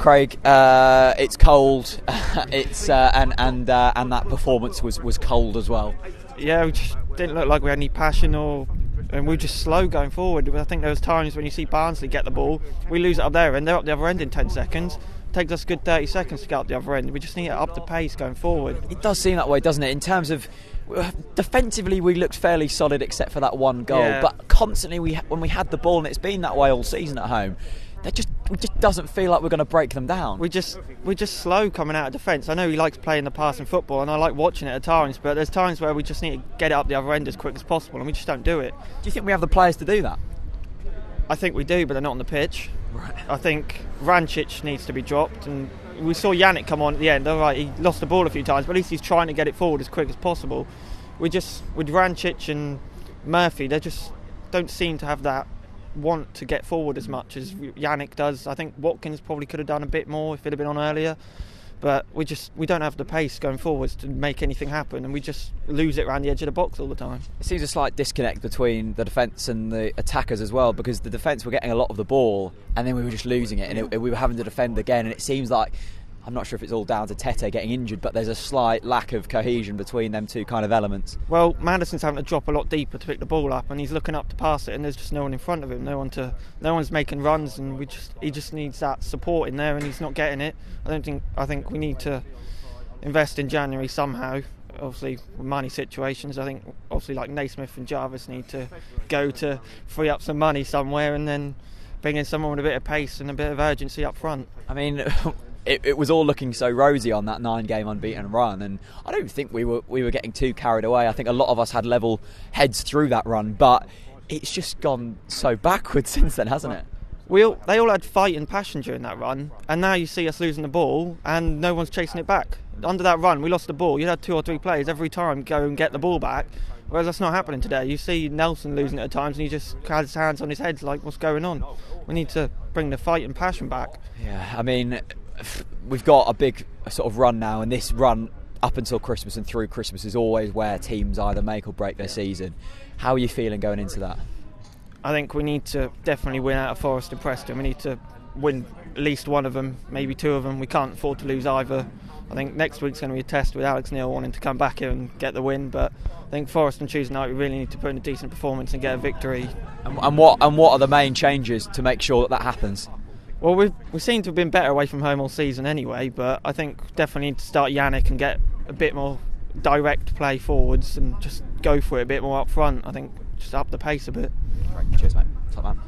Craig. It's cold. It's and that performance was cold as well. Yeah, we just didn't look like we had any passion, and we were just slow going forward. I think there was times when you see Barnsley get the ball, we lose it up there, and they're up the other end in 10 seconds. It takes us a good 30 seconds to get up the other end. We just need to up the pace going forward. It does seem that way, doesn't it? In terms of defensively, we looked fairly solid except for that one goal. Yeah. But constantly, when we had the ball, and it's been that way all season at home, it just doesn't feel like we're going to break them down. We're just slow coming out of defence. I know he likes playing the passing football, and I like watching it at times, but there's times where we just need to get it up the other end as quick as possible, and we just don't do it. Do you think we have the players to do that? I think we do, but they're not on the pitch. Right. I think Rancic needs to be dropped, and we saw Yannick come on at the end. All right, he lost the ball a few times, but at least he's trying to get it forward as quick as possible. With Rancic and Murphy, they just don't seem to have that want to get forward as much as Yannick does. I think Watkins probably could have done a bit more if it had been on earlier, but we don't have the pace going forwards to make anything happen, and we just lose it around the edge of the box all the time. It seems a slight disconnect between the defence and the attackers as well, because the defence were getting a lot of the ball and then we were just losing it, and we were having to defend again, and it seems like, I'm not sure if it's all down to Tete getting injured, but there's a slight lack of cohesion between them two kind of elements. Well, Madison's having to drop a lot deeper to pick the ball up, and he's looking up to pass it, and there's just no one in front of him, no one's making runs, and he just needs that support in there, and he's not getting it. I think we need to invest in January somehow. Obviously, with money situations, I think obviously like Naismith and Jarvis need to go to free up some money somewhere, and then bring in someone with a bit of pace and a bit of urgency up front. I mean, it was all looking so rosy on that 9-game unbeaten run, and I don't think we were getting too carried away. I think a lot of us had level heads through that run, but it's just gone so backwards since then, hasn't it? They all had fight and passion during that run, and now you see us losing the ball and no one's chasing it back. Under that run, we lost the ball. You had 2 or 3 players every time go and get the ball back, whereas that's not happening today. You see Nelson losing it at times, and he just has his hands on his head like, what's going on? We need to bring the fight and passion back. Yeah, I mean, we've got a big sort of run now, and this run up until Christmas and through Christmas is always where teams either make or break their season. How are you feeling going into that? I think we need to definitely win out of Forest and Preston. We need to win at least one of them, maybe 2 of them. We can't afford to lose either. I think next week's going to be a test with Alex Neil wanting to come back here and get the win, but I think Forest on Tuesday night we really need to put in a decent performance and get a victory. And what are the main changes to make sure that happens? Well, we seem to have been better away from home all season anyway, but I think definitely need to start Yannick and get a bit more direct play forwards and just go for it a bit more up front. I think just up the pace a bit. Great. Cheers, mate. Top man.